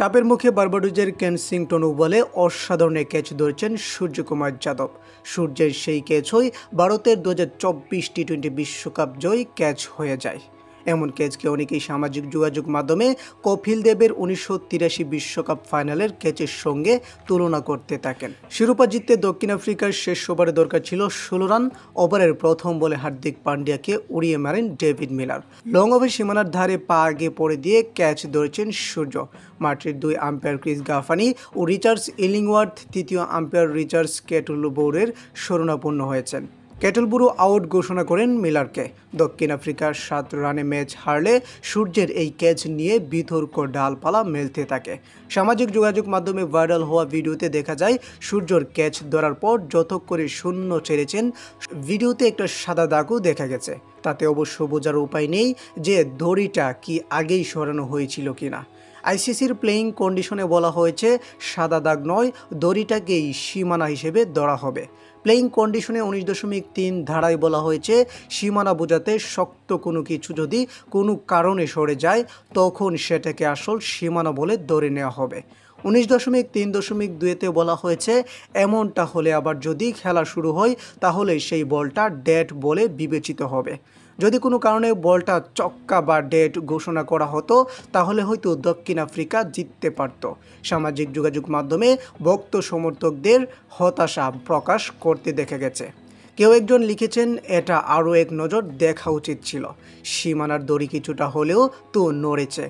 চাপের মুখে বার্বাডোজের কেনসিংটন ওভালে অসাধারণ ক্যাচ ধরেছেন সূর্যকুমার যাদব। সূর্যের সেই ক্যাচই ভারতের 2024 টি-20 বিশ্বকাপ জয়ী ক্যাচ হয়ে যায়। এমন ক্যাচকে অনেকেই সামাজিক যোগাযোগ মাধ্যমে কপিল দেবের 1983 বিশ্বকাপ ফাইনালের ক্যাচের সঙ্গে তুলনা করতে থাকেন। শিরোপা জিততে দক্ষিণ আফ্রিকার শেষ ওভারে দরকার ছিল 16 রান। ওভারের প্রথম বলে হার্দিক পান্ডিয়াকে উড়িয়ে মারেন ডেভিড মিলার। লং ওভার সীমানার ধারে পা আগে পড়ে দিয়ে ক্যাচ ধরেছেন সূর্য। মাঠের দুই আম্পায়ার ক্রিস গাফানি ও রিচার্ডস ইলিংওয়ার্থ, তৃতীয় আম্পায়ার রিচার্ডস কেটলবুরের শরণাপন্ন হয়েছেন। কেটলবুরু আউট ঘোষণা করেন মিলারকে। দক্ষিণ আফ্রিকার 7 রানে ম্যাচ হারলে সূর্যের এই ক্যাচ নিয়ে বিতর্ক ডালপালা মেলতে থাকে। সামাজিক যোগাযোগ মাধ্যমে ভাইরাল হওয়া ভিডিওতে দেখা যায় সূর্যর ক্যাচ ধরার পর যত করে শূন্য ছেড়েছেন, ভিডিওতে একটা সাদা দাগও দেখা গেছে। তাতে অবশ্য বোঝার উপায় নেই যে দড়িটা কি আগেই সরানো হয়েছিল কিনা। আইসিসির প্লেয়িং কন্ডিশনে বলা হয়েছে সাদা দাগ নয়, দড়িটাকেই সীমানা হিসেবে ধরা হবে। প্লেয়িং কন্ডিশনে 19.3 ধারায় বলা হয়েছে সীমানা বোঝাতে শক্ত কোনো কিছু যদি কোনো কারণে সরে যায় তখন সেটাকে আসল সীমানা বলে ধরে নেওয়া হবে। 19.3.2-তে বলা হয়েছে এমনটা হলে আবার যদি খেলা শুরু হয় তাহলে সেই বলটা ডেড বলে বিবেচিত হবে। যদি কোনো কারণে বলটা চক্কা বা ডেড ঘোষণা করা হতো তাহলে হয়তো দক্ষিণ আফ্রিকা জিততে পারত। সামাজিক যোগাযোগ মাধ্যমে ভক্ত সমর্থকদের হতাশা প্রকাশ করতে দেখা গেছে। কেউ একজন লিখেছেন, এটা আরও এক নজর দেখা উচিত ছিল, সীমানার দড়ি কিছুটা হলেও তো নড়েছে।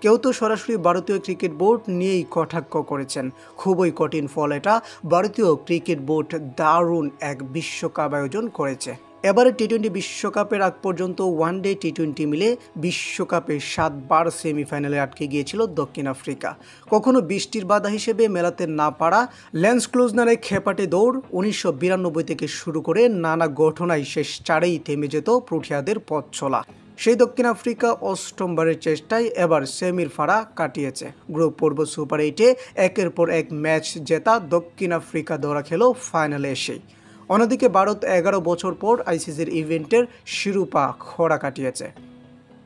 কেউ তো সরাসরি ভারতীয় ক্রিকেট বোর্ড নিয়েই কটাক্ষ করেছেন। খুবই কঠিন ফল এটা। ভারতীয় ক্রিকেট বোর্ড দারুণ এক বিশ্বকাপ আয়োজন করেছে। এবারে টি-20 বিশ্বকাপের আগ পর্যন্ত ওয়ানডে টি-20 মিলে বিশ্বকাপে 7 বার সেমিফাইনালে আটকে গিয়েছিল দক্ষিণ আফ্রিকা। কখনো বৃষ্টির বাধা হিসেবে মেলাতে না পারা ল্যান্স ক্লোজনারের খেপাটে দৌড়, 1992 থেকে শুরু করে নানা ঘটনায় শেষ চারেই থেমে যেত প্রোটিয়াদের পথ চলা। সেই দক্ষিণ আফ্রিকা অষ্টমবারের চেষ্টায় এবার সেমির ফাড়া কাটিয়েছে। গ্রুপ পর্ব সুপার 8-এ একের পর এক ম্যাচ জেতা দক্ষিণ আফ্রিকা ধরা খেল ফাইনালে এসেই। অন্যদিকে ভারত 11 বছর পর আইসিসির ইভেন্টের শিরোপা খরা কাটিয়েছে।